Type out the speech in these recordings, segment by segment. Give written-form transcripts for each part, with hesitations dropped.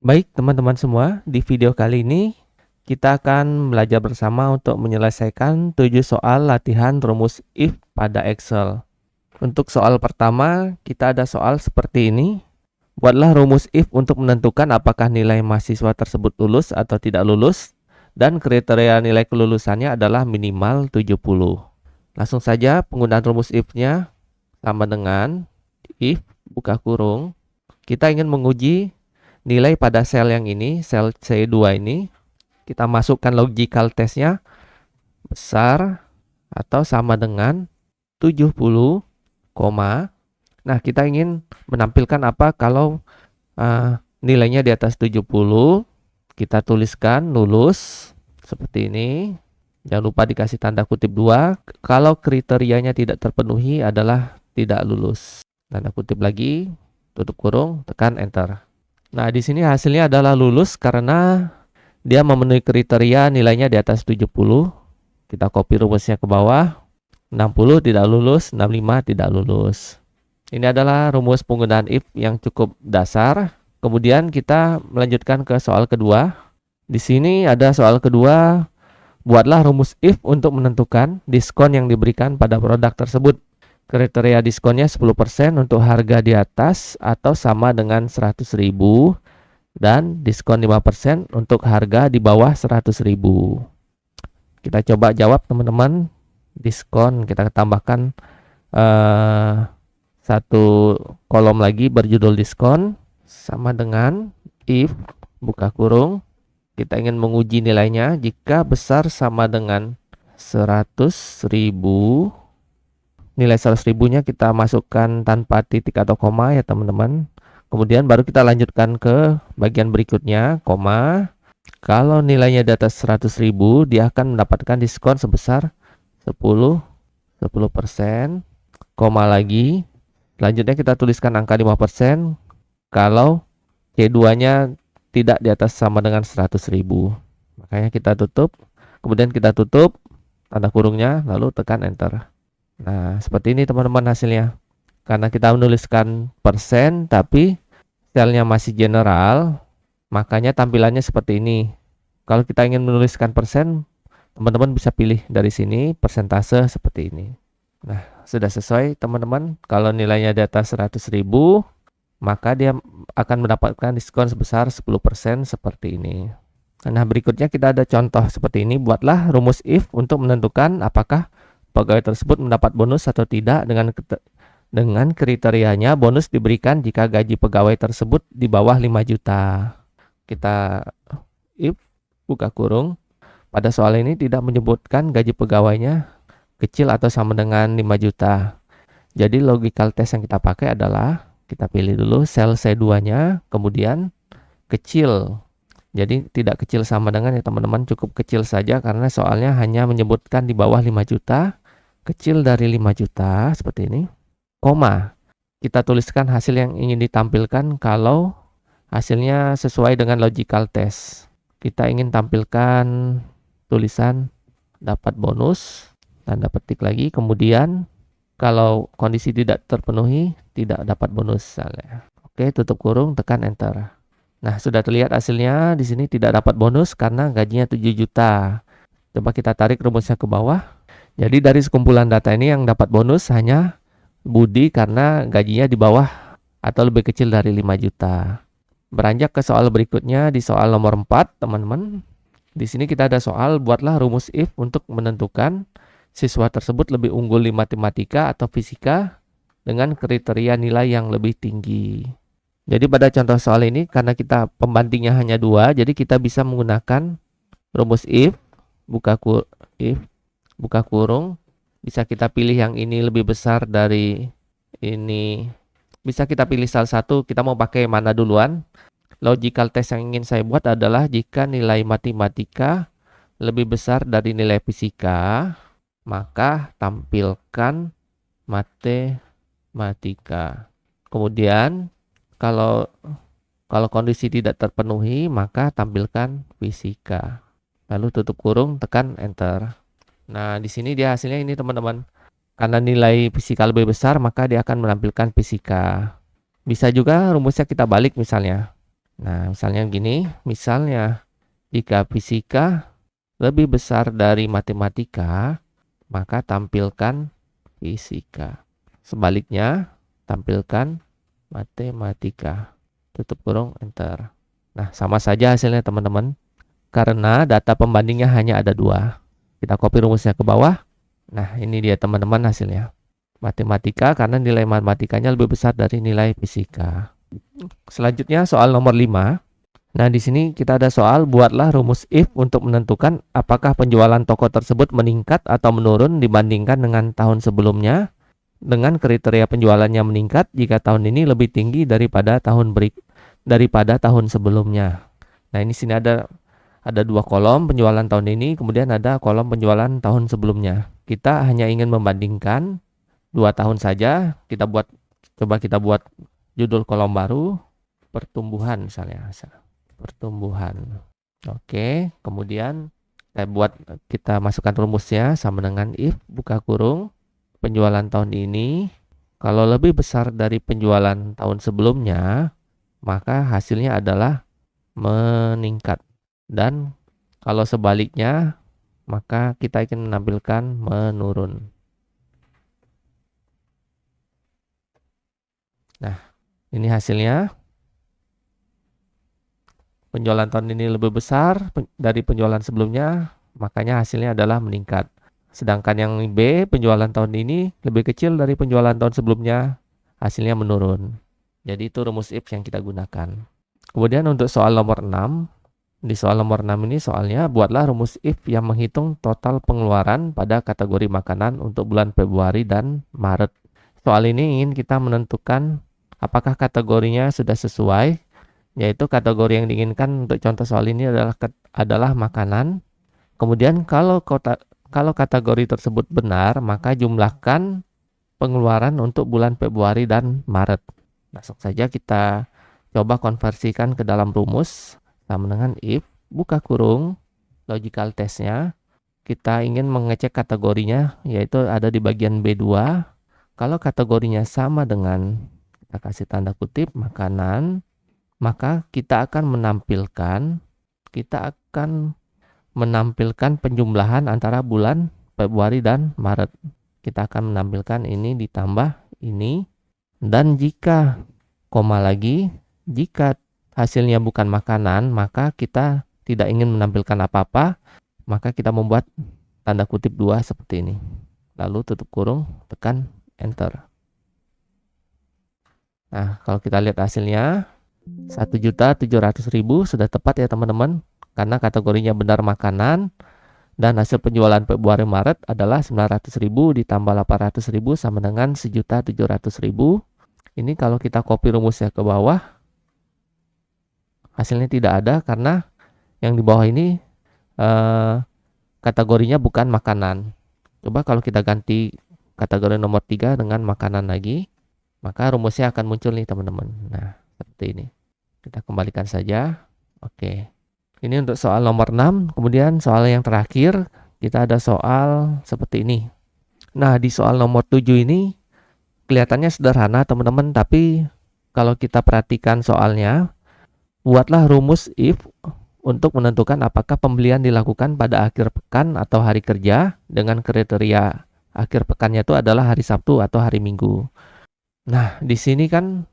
Baik teman-teman semua, di video kali ini kita akan belajar bersama untuk menyelesaikan 7 soal latihan rumus if pada Excel. Untuk soal pertama, kita ada soal seperti ini. Buatlah rumus if untuk menentukan apakah nilai mahasiswa tersebut lulus atau tidak lulus, dan kriteria nilai kelulusannya adalah minimal 70. Langsung saja penggunaan rumus if-nya sama dengan if buka kurung. Kita ingin menguji nilai pada sel yang ini, sel C2 ini. Kita masukkan logical testnya besar atau sama dengan 70, nah kita ingin menampilkan apa kalau nilainya di atas 70. Kita tuliskan lulus seperti ini. Jangan lupa dikasih tanda kutip 2. Kalau kriterianya tidak terpenuhi adalah tidak lulus. Tanda kutip lagi, tutup kurung, tekan enter. Nah, di sini hasilnya adalah lulus karena dia memenuhi kriteria nilainya di atas 70. Kita copy rumusnya ke bawah. 60 tidak lulus, 65 tidak lulus. Ini adalah rumus penggunaan if yang cukup dasar. Kemudian kita melanjutkan ke soal kedua. Di sini ada soal kedua. Buatlah rumus if untuk menentukan diskon yang diberikan pada produk tersebut. Kriteria diskonnya 10% untuk harga di atas atau sama dengan 100.000 dan diskon 5% untuk harga di bawah 100.000. Kita coba jawab teman-teman. Diskon kita tambahkan satu kolom lagi berjudul diskon sama dengan if buka kurung. Kita ingin menguji nilainya jika besar sama dengan 100.000. Nilai 100.000 nya kita masukkan tanpa titik atau koma ya teman-teman. Kemudian baru kita lanjutkan ke bagian berikutnya, koma. Kalau nilainya di atas 100.000, dia akan mendapatkan diskon sebesar 10%, koma lagi. Selanjutnya kita tuliskan angka 5% kalau C2-nya tidak di atas sama dengan 100.000. Makanya kita tutup, kemudian kita tutup tanda kurungnya, lalu tekan enter. Nah, seperti ini teman-teman hasilnya. Karena kita menuliskan persen tapi selnya masih general, makanya tampilannya seperti ini. Kalau kita ingin menuliskan persen, teman-teman bisa pilih dari sini persentase seperti ini. Nah, sudah sesuai teman-teman. Kalau nilainya di atas 100.000, maka dia akan mendapatkan diskon sebesar 10% seperti ini. Nah, berikutnya kita ada contoh seperti ini. Buatlah rumus if untuk menentukan apakah pegawai tersebut mendapat bonus atau tidak. Dengan kriterianya bonus diberikan jika gaji pegawai tersebut di bawah 5 juta. Kita if buka kurung. Pada soal ini tidak menyebutkan gaji pegawainya kecil atau sama dengan 5 juta. Jadi logical test yang kita pakai adalah kita pilih dulu sel C2-nya, kemudian kecil. Jadi tidak kecil sama dengan ya teman-teman, cukup kecil saja karena soalnya hanya menyebutkan di bawah 5 juta, kecil dari 5 juta seperti ini. Koma. Kita tuliskan hasil yang ingin ditampilkan kalau hasilnya sesuai dengan logical test. Kita ingin tampilkan tulisan dapat bonus, tanda petik lagi, kemudian kalau kondisi tidak terpenuhi, tidak dapat bonus. Oke, tutup kurung, tekan enter. Nah, sudah terlihat hasilnya. Di sini tidak dapat bonus karena gajinya 7 juta. Coba kita tarik rumusnya ke bawah. Jadi dari sekumpulan data ini yang dapat bonus hanya Budi karena gajinya di bawah atau lebih kecil dari 5 juta. Beranjak ke soal berikutnya di soal nomor 4, teman-teman. Di sini kita ada soal buatlah rumus if untuk menentukan siswa tersebut lebih unggul di matematika atau fisika dengan kriteria nilai yang lebih tinggi. Jadi pada contoh soal ini karena kita pembandingnya hanya 2, jadi kita bisa menggunakan rumus if buka kurung. Bisa kita pilih yang ini lebih besar dari ini. Bisa kita pilih salah satu, kita mau pakai mana duluan. Logical test yang ingin saya buat adalah jika nilai matematika lebih besar dari nilai fisika, maka tampilkan matematika. Kemudian kalau kondisi tidak terpenuhi, maka tampilkan fisika. Lalu tutup kurung, tekan enter. Nah, di sini dia hasilnya ini teman-teman. Karena nilai fisika lebih besar, maka dia akan menampilkan fisika. Bisa juga rumusnya kita balik misalnya. Nah, misalnya gini, misalnya jika fisika lebih besar dari matematika, maka tampilkan fisika. Sebaliknya, tampilkan matematika. Tutup kurung, enter. Nah, sama saja hasilnya teman-teman. Karena data pembandingnya hanya ada 2. Kita copy rumusnya ke bawah. Nah, ini dia teman-teman hasilnya. Matematika karena nilai matematikanya lebih besar dari nilai fisika. Selanjutnya soal nomor 5. Nah, di sini kita ada soal buatlah rumus if untuk menentukan apakah penjualan toko tersebut meningkat atau menurun dibandingkan dengan tahun sebelumnya dengan kriteria penjualannya meningkat jika tahun ini lebih tinggi daripada tahun sebelumnya. Nah, ini sini ada 2 kolom penjualan tahun ini, kemudian ada kolom penjualan tahun sebelumnya. Kita hanya ingin membandingkan 2 tahun saja. Coba kita buat judul kolom baru, pertumbuhan misalnya. Pertumbuhan. Oke, kemudian kita masukkan rumusnya sama dengan if buka kurung penjualan tahun ini kalau lebih besar dari penjualan tahun sebelumnya, maka hasilnya adalah meningkat. Dan kalau sebaliknya, maka kita ingin menampilkan menurun. Nah, ini hasilnya. Penjualan tahun ini lebih besar dari penjualan sebelumnya, makanya hasilnya adalah meningkat. Sedangkan yang B, penjualan tahun ini lebih kecil dari penjualan tahun sebelumnya, hasilnya menurun. Jadi itu rumus if yang kita gunakan. Kemudian untuk soal nomor 6, di soal nomor 6 ini soalnya buatlah rumus if yang menghitung total pengeluaran pada kategori makanan untuk bulan Februari dan Maret. Soal ini ingin kita menentukan apakah kategorinya sudah sesuai, yaitu kategori yang diinginkan untuk contoh soal ini adalah makanan. Kemudian kalau kategori tersebut benar, maka jumlahkan pengeluaran untuk bulan Februari dan Maret. Langsung saja kita coba konversikan ke dalam rumus sama dengan if buka kurung logical testnya. Kita ingin mengecek kategorinya, yaitu ada di bagian B2. Kalau kategorinya sama dengan, kita kasih tanda kutip, makanan, maka kita akan menampilkan penjumlahan antara bulan Februari dan Maret. Kita akan menampilkan ini ditambah ini, dan jika jika hasilnya bukan makanan, maka kita tidak ingin menampilkan apa-apa, maka kita membuat tanda kutip 2 seperti ini. Lalu tutup kurung, tekan enter. Nah, kalau kita lihat hasilnya 1.700.000 sudah tepat ya teman-teman, karena kategorinya benar makanan, dan hasil penjualan Februari Maret adalah 900.000 ditambah 800.000 sama dengan 1.700.000. Ini kalau kita copy rumusnya ke bawah, hasilnya tidak ada karena yang di bawah ini kategorinya bukan makanan. Coba kalau kita ganti kategori nomor 3 dengan makanan lagi, maka rumusnya akan muncul nih teman-teman. Nah, seperti ini. Kita kembalikan saja. Oke. Ini untuk soal nomor 6. Kemudian soal yang terakhir, kita ada soal seperti ini. Nah, di soal nomor 7 ini kelihatannya sederhana teman-teman, tapi kalau kita perhatikan soalnya, buatlah rumus if untuk menentukan apakah pembelian dilakukan pada akhir pekan atau hari kerja dengan kriteria akhir pekannya itu adalah hari Sabtu atau hari Minggu. Nah, di sini kan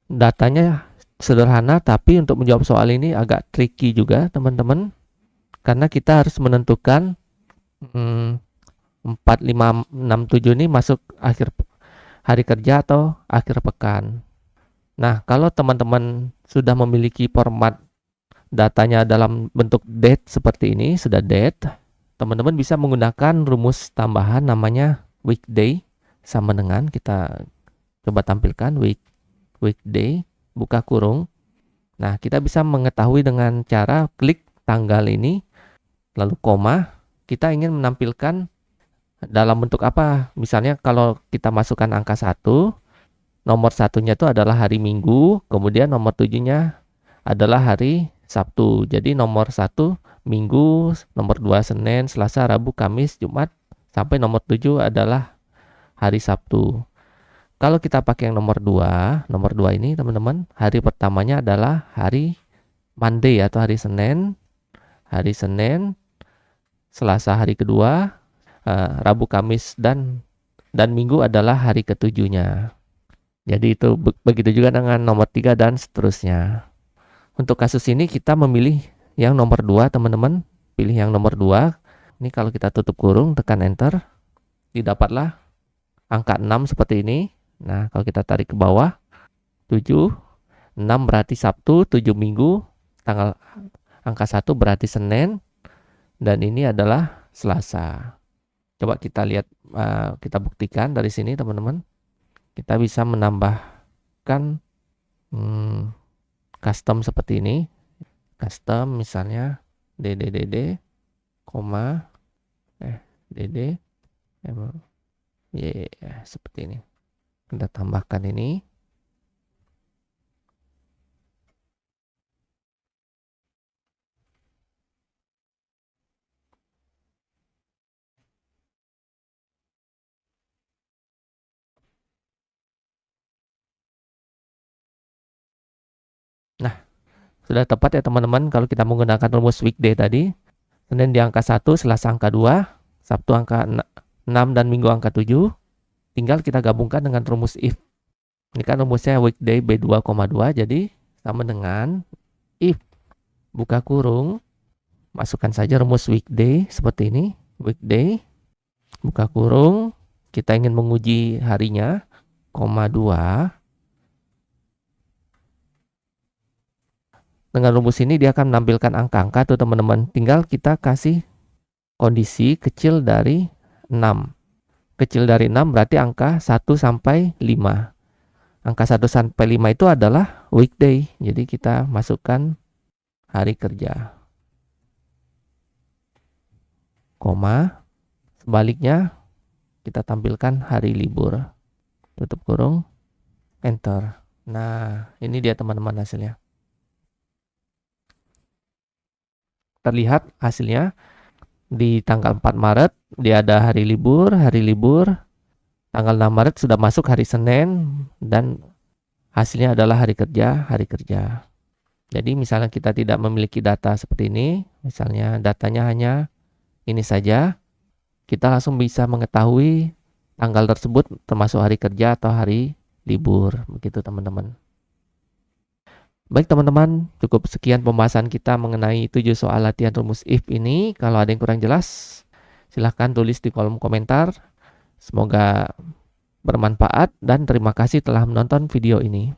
datanya sederhana, tapi untuk menjawab soal ini agak tricky juga teman-teman, karena kita harus menentukan 4, 5, 6, 7 ini masuk akhir hari kerja atau akhir pekan. Nah, kalau teman-teman sudah memiliki format datanya dalam bentuk date seperti ini, sudah date, teman-teman bisa menggunakan rumus tambahan namanya weekday, sama dengan kita coba tampilkan weekday buka kurung. Nah, kita bisa mengetahui dengan cara klik tanggal ini lalu koma, kita ingin menampilkan dalam bentuk apa. Misalnya kalau kita masukkan angka 1, nomor satunya itu adalah hari Minggu, kemudian nomor 7-nya adalah hari Sabtu. Jadi nomor 1 Minggu, nomor 2 Senin, Selasa, Rabu, Kamis, Jumat, sampai nomor 7 adalah hari Sabtu. Kalau kita pakai yang nomor 2 ini teman-teman, hari pertamanya adalah hari Monday atau hari Senin. Hari Senin, Selasa hari kedua, Rabu, Kamis, dan Minggu adalah hari ketujuhnya. Jadi itu begitu juga dengan nomor 3 dan seterusnya. Untuk kasus ini kita memilih yang nomor 2 teman-teman. Pilih yang nomor 2. Ini kalau kita tutup kurung, tekan enter, didapatlah angka 6 seperti ini. Nah, kalau kita tarik ke bawah, 7, 6 berarti Sabtu, 7 Minggu, angka 1 berarti Senin, dan ini adalah Selasa. Coba kita lihat, kita buktikan dari sini teman-teman. Kita bisa menambahkan custom seperti ini. Custom misalnya DD, DD, seperti ini. Kita tambahkan ini. Nah, sudah tepat ya teman-teman kalau kita menggunakan rumus weekday tadi. Senin di angka 1, Selasa angka 2, Sabtu angka 6, dan Minggu angka 7. Tinggal kita gabungkan dengan rumus if. Ini kan rumusnya weekday B2,2, jadi sama dengan if buka kurung, masukkan saja rumus weekday seperti ini. Weekday, buka kurung, kita ingin menguji harinya, 2. Dengan rumus ini dia akan menampilkan angka-angka tuh teman-teman. Tinggal kita kasih kondisi kecil dari 6. Kecil dari 6 berarti angka 1 sampai 5. Angka 1 sampai 5 itu adalah weekday. Jadi kita masukkan hari kerja. Koma. Sebaliknya kita tampilkan hari libur. Tutup kurung. Enter. Nah, ini dia teman-teman hasilnya. Terlihat hasilnya di tanggal 4 Maret dia ada hari libur. Tanggal 6 Maret sudah masuk hari Senin dan hasilnya adalah hari kerja. Jadi misalnya kita tidak memiliki data seperti ini, misalnya datanya hanya ini saja, kita langsung bisa mengetahui tanggal tersebut termasuk hari kerja atau hari libur, begitu teman-teman. Baik teman-teman, cukup sekian pembahasan kita mengenai 7 soal latihan rumus if ini. Kalau ada yang kurang jelas, silahkan tulis di kolom komentar. Semoga bermanfaat dan terima kasih telah menonton video ini.